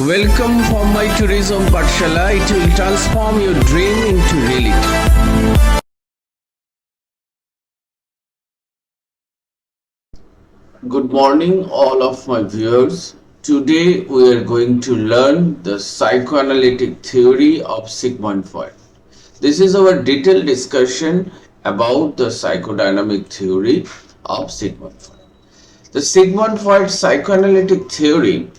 Welcome from my tourism Pathshala. It will transform your dream into reality. Good morning, all of my viewers. Today we are going to learn the psychoanalytic theory of Sigmund Freud. This is our detailed discussion about the psychodynamic theory of Sigmund Freud. The Sigmund Freud psychoanalytic theory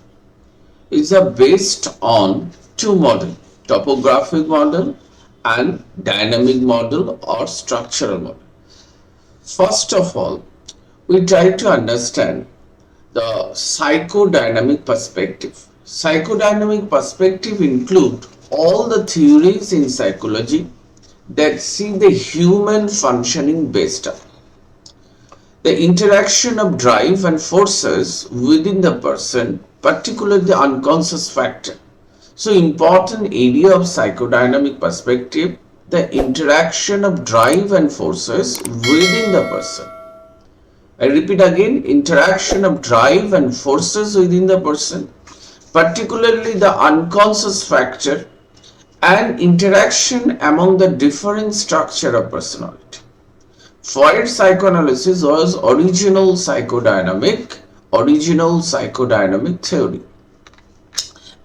is based on two models, topographic model and dynamic model or structural model. First of all, we try to understand the psychodynamic perspective. Psychodynamic perspective include all the theories in psychology that see the human functioning based on the interaction of drive and forces within the person, particularly the unconscious factor. So, important area of psychodynamic perspective, the interaction of drive and forces within the person. I repeat again, interaction of drive and forces within the person, particularly the unconscious factor, and interaction among the different structure of personality. Freud's psychoanalysis was original psychodynamic theory,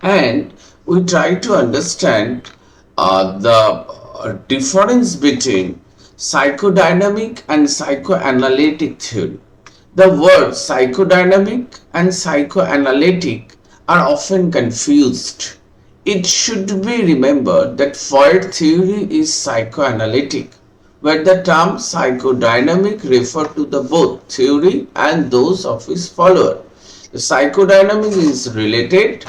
and we try to understand the difference between psychodynamic and psychoanalytic theory. The words psychodynamic and psychoanalytic are often confused. It should be remembered that Freud theory is psychoanalytic, where the term psychodynamic refer to the both theory and those of his follower. The psychodynamic is related,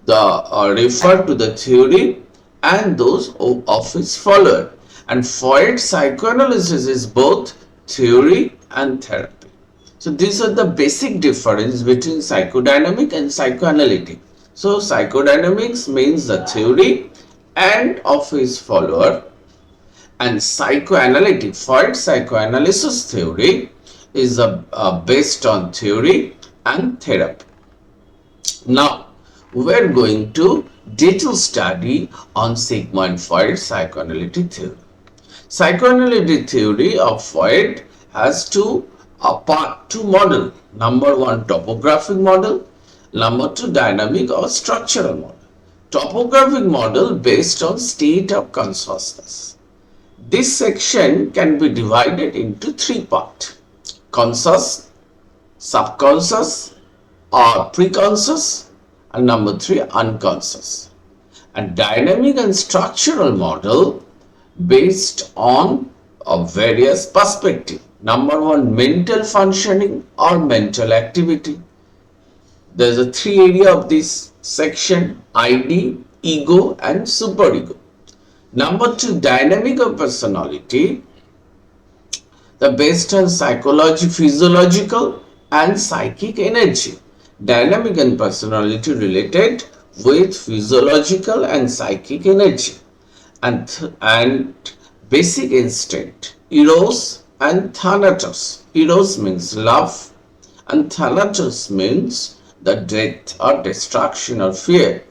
refer to the theory and those of his follower. And Freud's psychoanalysis is both theory and therapy. So these are the basic difference between psychodynamic and psychoanalytic. So psychodynamics means the theory and of his follower, and psychoanalytic, Freud's psychoanalysis theory is based on theory and therapy. Now we are going to detailed study on Sigmund Freud's psychoanalytic theory. Psychoanalytic theory of Freud has two model. Number one, topographic model. Number two, dynamic or structural model. Topographic model based on state of consciousness. This section can be divided into three parts: conscious, subconscious or preconscious, and number three, unconscious. And dynamic and structural model based on various perspectives. Number one, mental functioning or mental activity. There is a three area of this section: ID, ego and superego. Number two, dynamic of personality, based on physiological and psychic energy. Dynamic and personality related with physiological and psychic energy. And basic instinct, eros and thanatos. Eros means love and thanatos means the death or destruction or fear.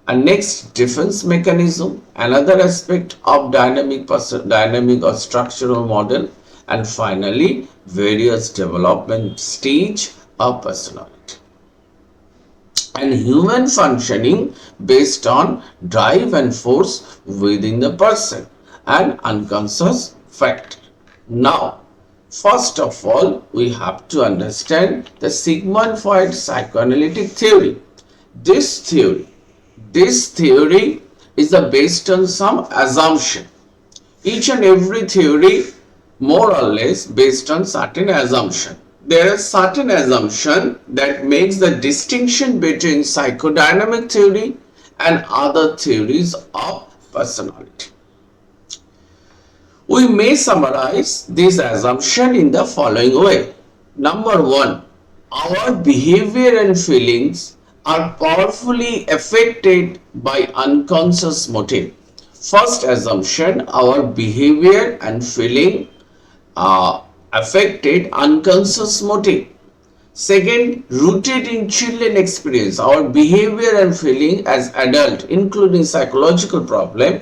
And next, defense mechanism, another aspect of dynamic or structural model. And finally, various development stage of personality. And human functioning based on drive and force within the person and unconscious factor. Now, first of all, we have to understand the Sigmund Freud psychoanalytic theory. This theory is based on some assumption. Each and every theory more or less based on certain assumption. There is certain assumption that makes the distinction between psychodynamic theory and other theories of personality. We may summarize this assumption in the following way. Number one, our behavior and feelings are powerfully affected by unconscious motive. First assumption, our behavior and feeling are affected unconscious motive. Second, rooted in children experience. Our behavior and feeling as adult, including psychological problem,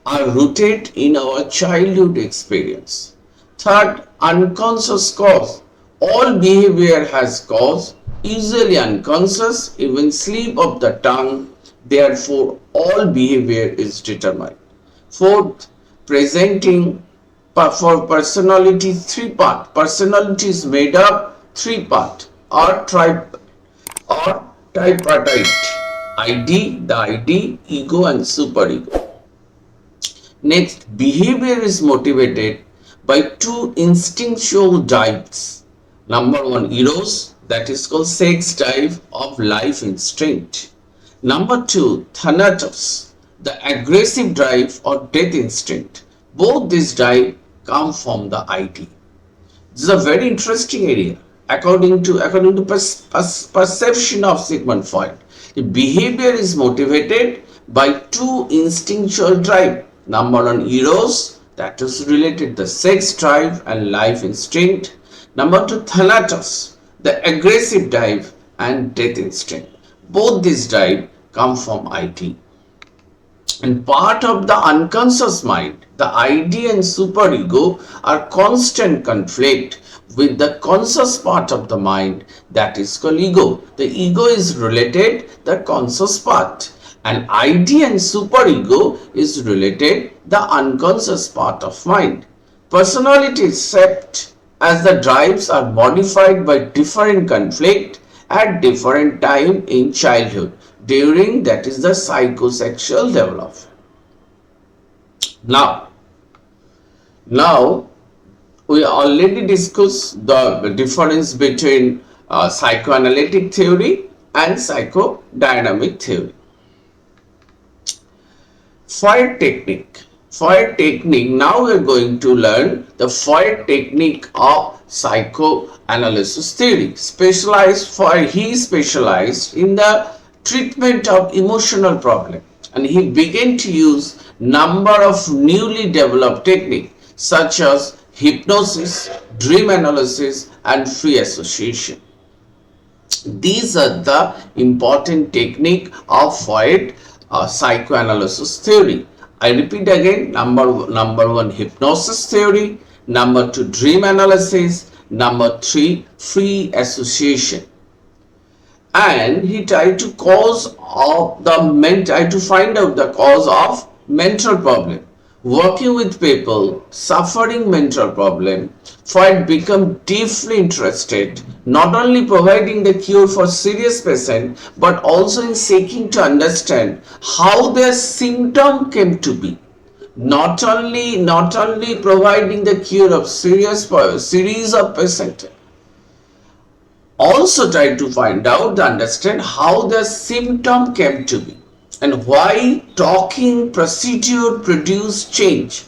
are rooted in our childhood experience. Third, unconscious cause. All behavior has cause, usually unconscious, even slip of the tongue. Therefore, all behavior is determined. Fourth, presenting for personality three part. Personality is made up three part or tripartite. ID, the ID, ego and superego. Next, behavior is motivated by two instinctual drives. Number one, eros, that is called sex drive of life instinct. Number two, thanatos, the aggressive drive or death instinct. Both these drive come from the ID. This is a very interesting area. According to perception of Sigmund Freud, the behavior is motivated by two instinctual drive. Number one, eros, that is related to the sex drive and life instinct. Number two, thanatos, the aggressive drive and death instinct. Both these drive come from ID. And part of the unconscious mind, the ID and superego are constant conflict with the conscious part of the mind, that is called ego. The ego is related the conscious part, and ID and superego is related the unconscious part of mind. Personality is shaped as the drives are modified by different conflict at different time in childhood, during that is the psychosexual development. Now we already discussed the difference between psychoanalytic theory and psychodynamic theory. Freud technique. Now we are going to learn the Freud technique of psychoanalysis theory. He specialized in the treatment of emotional problem, and he began to use number of newly developed techniques such as hypnosis, dream analysis and free association. These are the important technique of Freud psychoanalysis theory. I repeat again, number one, hypnosis theory, number two, dream analysis, number three, free association. And he tried to find out the cause of mental problem. Working with people suffering mental problem, Freud became deeply interested not only providing the cure for serious patient but also in seeking to understand how their symptom came to be. Not only providing the cure of series of patient, also tried to find out, understand how the symptom came to be and why talking procedure produced change.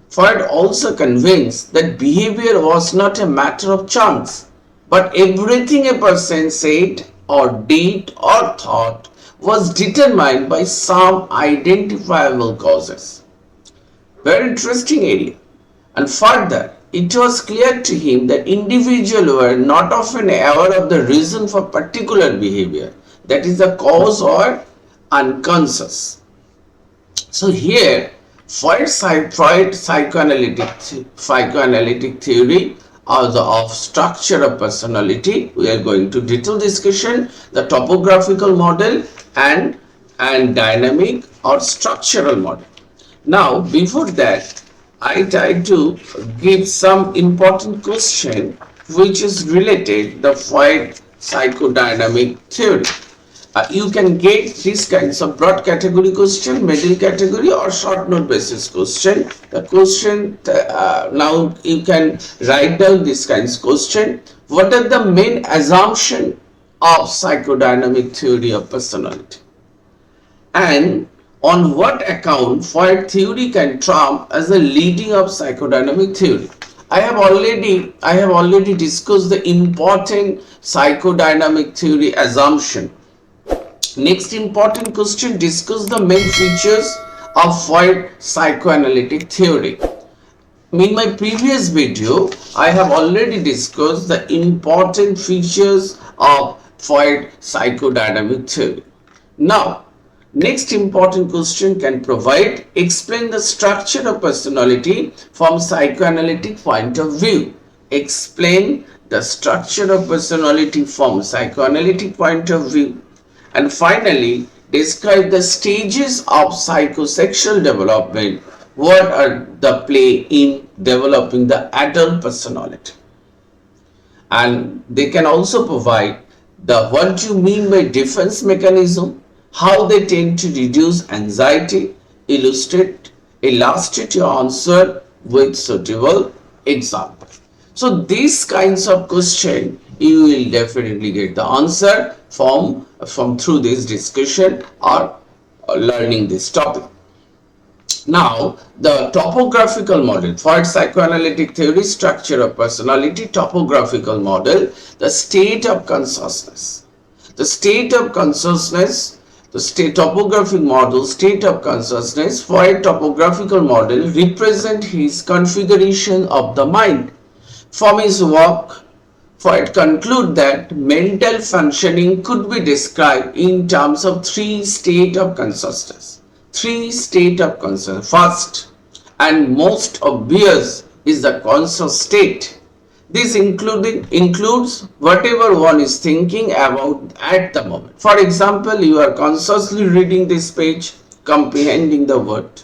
Freud also convinced that behavior was not a matter of chance, but everything a person said or did or thought was determined by some identifiable causes. Very interesting area. And further, it was clear to him that individuals were not often aware of the reason for particular behavior, that is the cause or unconscious. So here, Freud's psychoanalytic theory of structure of personality, we are going to detail discussion, the topographical model and dynamic or structural model. Now, before that, I try to give some important question which is related to the Freud psychodynamic theory. You can get these kinds of broad category question, middle category or short note basis question. The question, now you can write down these kinds of question. What are the main assumption of psychodynamic theory of personality? And on what account Freud theory can trump as a leading of psychodynamic theory? I have already discussed the important psychodynamic theory assumption. Next important question, discuss the main features of Freud psychoanalytic theory. In my previous video, I have already discussed the important features of Freud psychodynamic theory. Now, next important question can provide explain the structure of personality from psychoanalytic point of view. Explain the structure of personality from psychoanalytic point of view. And finally, describe the stages of psychosexual development. What are the play in developing the adult personality? And they can also provide the what you mean by defense mechanism, how they tend to reduce anxiety, illustrate your answer with suitable example. So these kinds of question you will definitely get the answer from through this discussion or learning this topic. Now, the topographical model for psychoanalytic theory, structure of personality, topographical model, the state of consciousness. The state of consciousness, the state topographic model, state of consciousness, for a topographical model represent his configuration of the mind. From his work, Freud conclude that mental functioning could be described in terms of three states of consciousness. Three states of consciousness. First and most obvious is the conscious state. This includes whatever one is thinking about at the moment. For example, you are consciously reading this page, comprehending the word.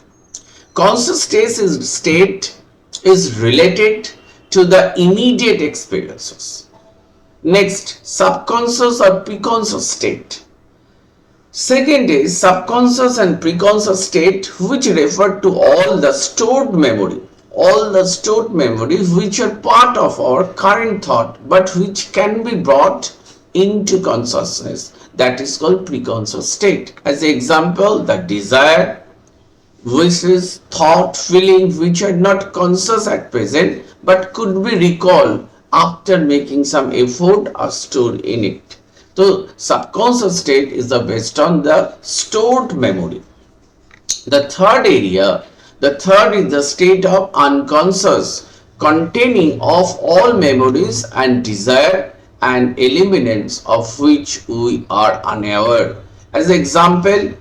Conscious state is related to the immediate experiences. Next, subconscious or preconscious state. Second is subconscious and preconscious state, which refer to all the stored memory which are part of our current thought but which can be brought into consciousness. That is called preconscious state. As an example, the desire, wishes, thought, feeling which are not conscious at present but could be recalled after making some effort or stored in it. So subconscious state is based on the stored memory. The third is the state of unconscious, containing of all memories and desire and elements of which we are unaware. As an example,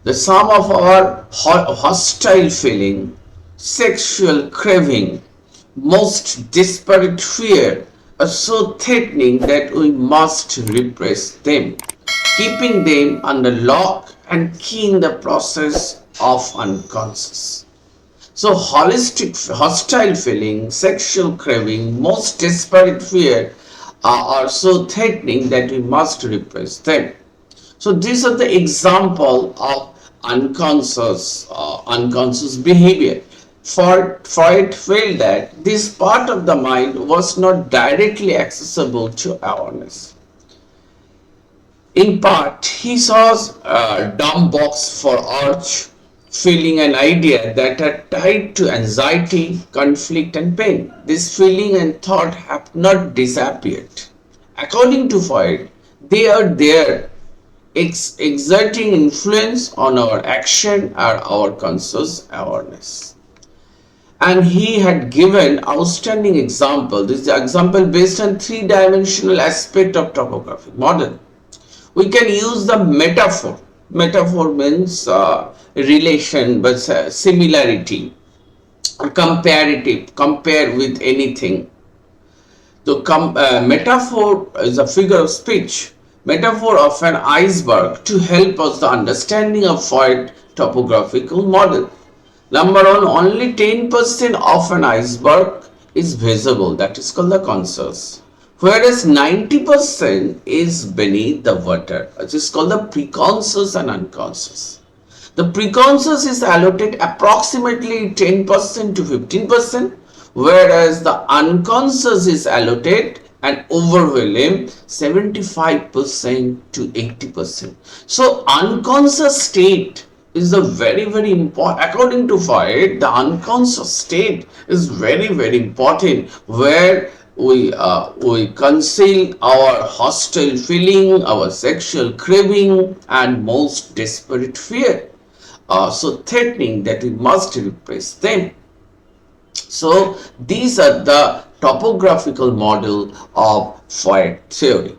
the sum of our hostile feeling, sexual craving, most desperate fear are so threatening that we must repress them, keeping them under lock and key in the process of unconscious. So hostile feeling, sexual craving, most desperate fear are so threatening that we must repress them. So these are the example of unconscious behavior. Freud felt that this part of the mind was not directly accessible to awareness. In part, he saw a dumb box for urge, feeling and idea that are tied to anxiety, conflict and pain. This feeling and thought have not disappeared. According to Freud, they are there, exerting influence on our action or our conscious awareness. And he had given outstanding example. This is the example based on three-dimensional aspect of topographic model. We can use the metaphor. Metaphor means relation, but similarity, comparative, compare with anything. So metaphor is a figure of speech. Metaphor of an iceberg to help us the understanding of Freud topographical model. Number one, only 10% of an iceberg is visible, that is called the conscious, whereas 90% is beneath the water, which is called the preconscious and unconscious. The preconscious is allocated approximately 10% to 15%, whereas the unconscious is allocated an overwhelming 75% to 80%. So unconscious state is a very important. According to Freud, the unconscious state is very important, where we conceal our hostile feeling, our sexual craving and most desperate fear, so threatening that we must repress them. So these are the topographical model of Freud theory.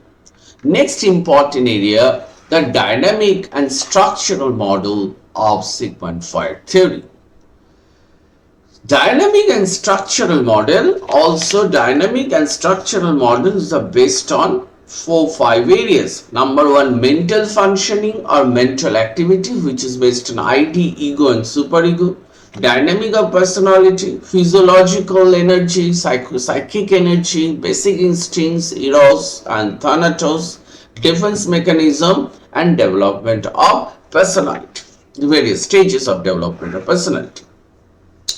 Next important area, the dynamic and structural model of Sigmund Freud theory. Dynamic and structural models are based on 4-5 areas. Number one, mental functioning or mental activity, which is based on ID, ego and superego. Dynamic of personality, physiological energy, psychic energy, basic instincts, eros and thanatos, defense mechanism and development of personality. The various stages of development of personality.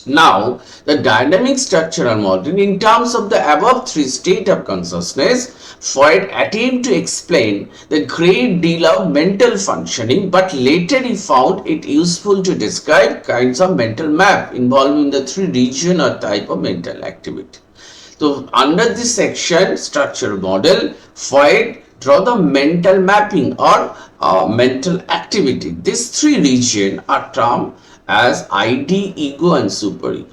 Now, the dynamic structural model, in terms of the above three states of consciousness, Freud attempted to explain the great deal of mental functioning, but later he found it useful to describe kinds of mental map involving the three region or type of mental activity. So, under this section, structural model, Freud draw the mental mapping or mental activity. These three regions are termed as ID, ego and superego.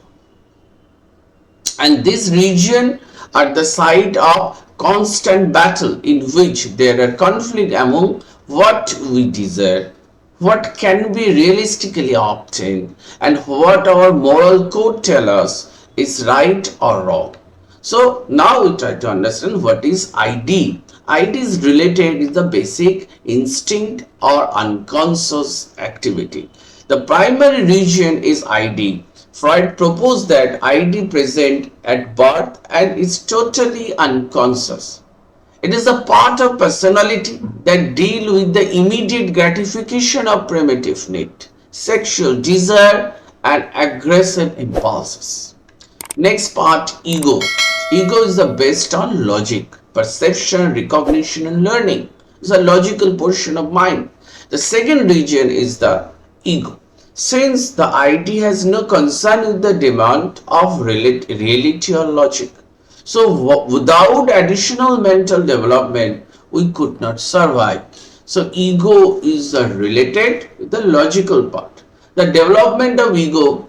And this region are the site of constant battle in which there are conflict among what we desire, what can be realistically obtained, and what our moral code tells us is right or wrong. So now we try to understand what is ID. ID is related with the basic instinct or unconscious activity. The primary region is ID. Freud proposed that ID present at birth and is totally unconscious. It is a part of personality that deal with the immediate gratification of primitive need, sexual desire and aggressive impulses. Next part, ego. Ego is the based on logic, perception, recognition and learning. It's a logical portion of mind. The second region is the ego. Since the ID has no concern with the demand of reality or logic. So without additional mental development, we could not survive. So ego is related with the logical part. The development of ego,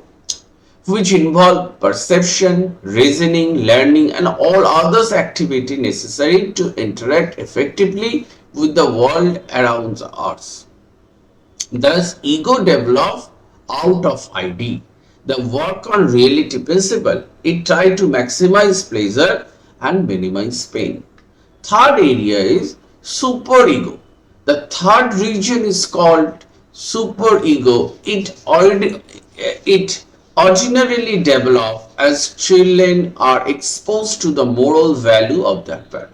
which involve perception, reasoning, learning and all others activity necessary to interact effectively with the world around us. Thus, ego develops out of ID. The work on reality principle, it tries to maximize pleasure and minimize pain. Third area is superego. The third region is called superego. It ordinarily develops as children are exposed to the moral value of their parent.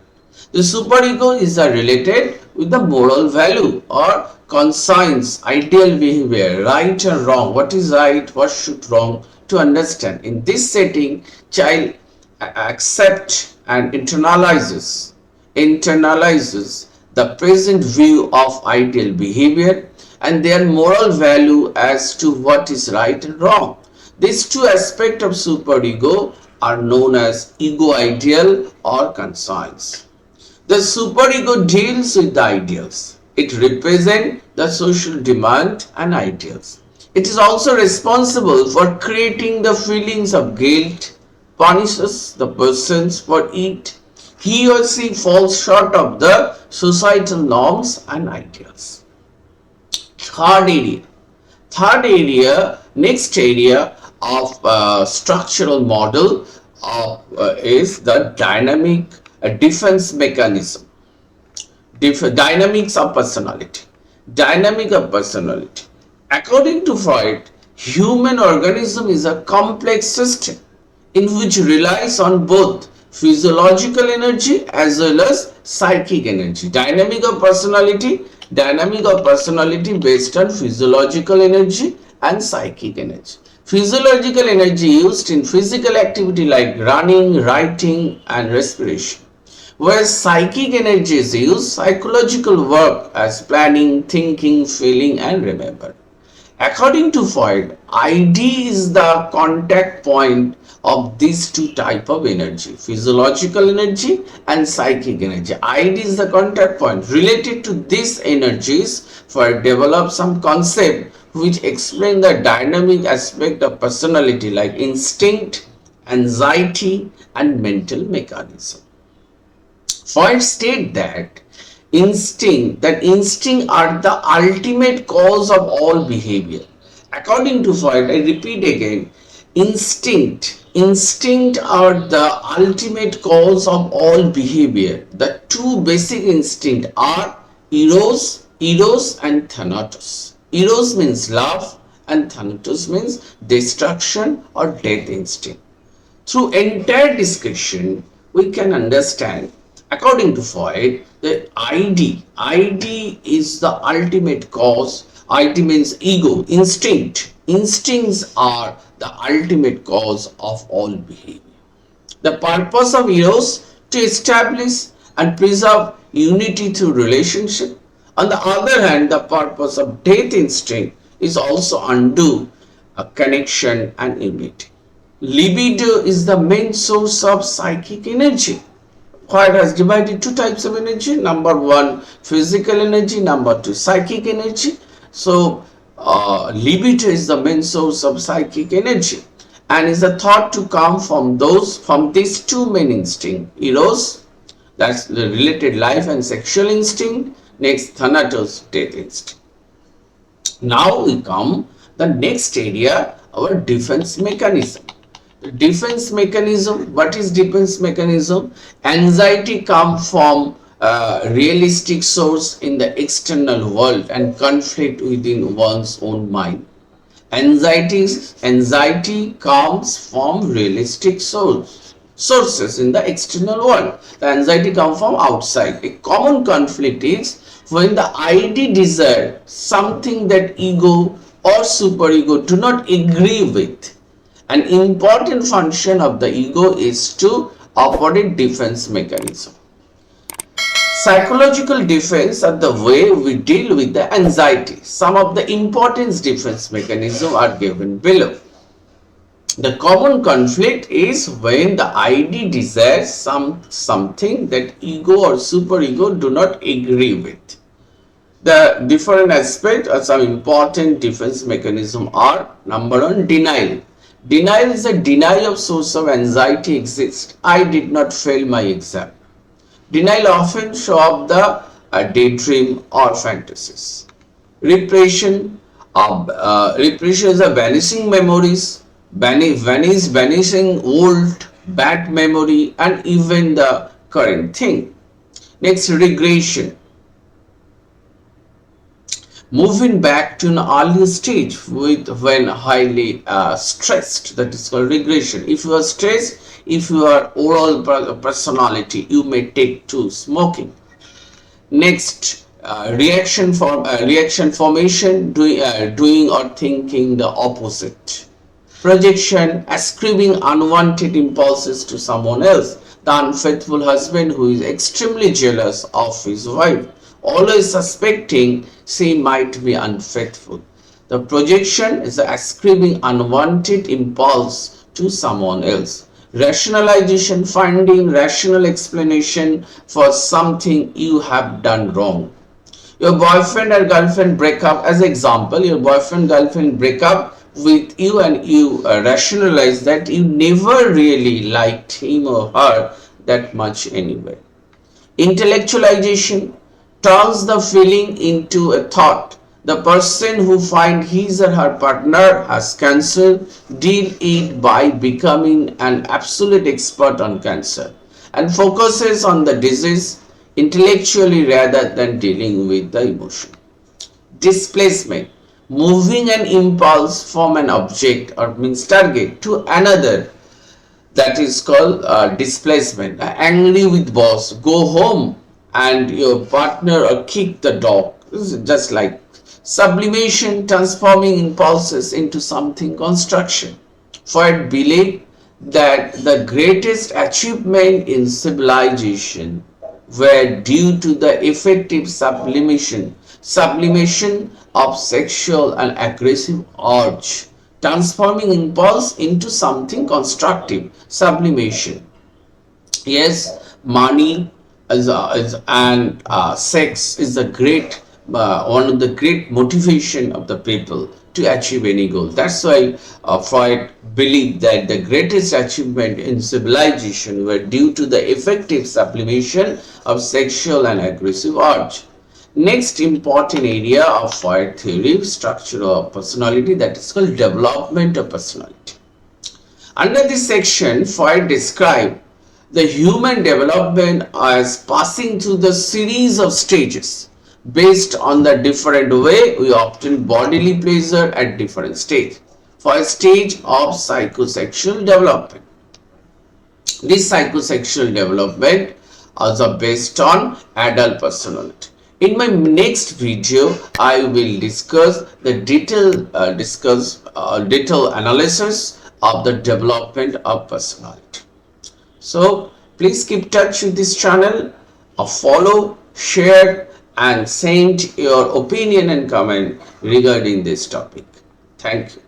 The superego is related with the moral value or conscience, ideal behavior, right or wrong, what is right, what should wrong, to understand. In this setting, child accepts and internalizes the present view of ideal behavior and their moral value as to what is right and wrong. These two aspects of superego are known as ego ideal or conscience. The superego deals with the ideals. It represents the social demand and ideals. It is also responsible for creating the feelings of guilt, punishes the persons for it. He or she falls short of the societal norms and ideals. Next area of structural model is the dynamic defense mechanism. Dynamics of personality. Dynamic of personality. According to Freud, human organism is a complex system in which relies on both physiological energy as well as psychic energy. Dynamic of personality based on physiological energy and psychic energy. Physiological energy used in physical activity like running, writing and respiration. Whereas psychic energy is used psychological work as planning, thinking, feeling and remembering. According to Freud, ID is the contact point of these two types of energy, physiological energy and psychic energy. ID is the contact point. Related to these energies, Freud developed some concept which explain the dynamic aspect of personality like instinct, anxiety, and mental mechanism. Freud stated that instinct are the ultimate cause of all behavior. According to Freud, I repeat again, instinct are the ultimate cause of all behavior. The two basic instincts are eros and thanatos. Eros means love and thanatos means destruction or death instinct. Through entire discussion, we can understand, according to Freud, the ID is the ultimate cause. ID means ego, instinct. Instincts are the ultimate cause of all behavior. The purpose of Eros to establish and preserve unity through relationship. On the other hand, the purpose of death instinct is also undo a connection and unity. Libido is the main source of psychic energy. Freud has divided two types of energy. Number one, physical energy. Number two, psychic energy. So, libido is the main source of psychic energy and is a thought to come from these two main instincts. Eros, that's the related life and sexual instinct. Next, thanatos, death instinct. Now we come the next area, our defense mechanism. Defense mechanism. What is defense mechanism? Anxiety comes from realistic source in the external world and conflict within one's own mind. Anxiety comes from realistic sources in the external world. The anxiety comes from outside. A common conflict is when the ID desire something that ego or superego do not agree with. An important function of the ego is to operate defense mechanism. Psychological defense are the way we deal with the anxiety. Some of the important defense mechanisms are given below. The common conflict is when the ID desires something that ego or superego do not agree with. The different aspects or some important defense mechanism are: number one, denial. Denial is a denial of source of anxiety exists. I did not fail my exam. Denial often show up the daydream or fantasies. Repression. Repression is a vanishing memories, vanishing old bad memory and even the current thing. Next, regression. Moving back to an earlier stage when highly stressed, that is called regression. If you are stressed, if you are oral personality, you may take to smoking. Next, reaction formation, doing or thinking the opposite. Projection, ascribing unwanted impulses to someone else. The unfaithful husband who is extremely jealous of his wife, always suspecting she might be unfaithful. The projection is ascribing unwanted impulse to someone else. Rationalization, finding rational explanation for something you have done wrong. Your boyfriend or girlfriend break up, as example, your boyfriend girlfriend break up with you and you rationalize that you never really liked him or her that much anyway. Intellectualization turns the feeling into a thought. The person who finds his or her partner has cancer deal it by becoming an absolute expert on cancer and focuses on the disease intellectually rather than dealing with the emotion. Displacement, moving an impulse from an object or means target to another, that is called displacement. Angry with boss, go home and your partner or kick the dog. This is just like sublimation, transforming impulses into something construction. Freud believed that the greatest achievement in civilization were due to the effective sublimation of sexual and aggressive urge, transforming impulse into something constructive. Sublimation. Yes, money and sex is a great one of the great motivation of the people to achieve any goal. That's why Freud believed that the greatest achievement in civilization were due to the effective sublimation of sexual and aggressive urge. Next important area of Freud theory, structure of personality, that is called development of personality. Under this section, Freud described the human development as passing through the series of stages based on the different way we obtain bodily pleasure at different stages. For a stage of psychosexual development, this psychosexual development is based on adult personality. In my next video, I will discuss the detailed analysis of the development of personality. So please keep touch with this channel, follow, share, and send your opinion and comment regarding this topic. Thank you.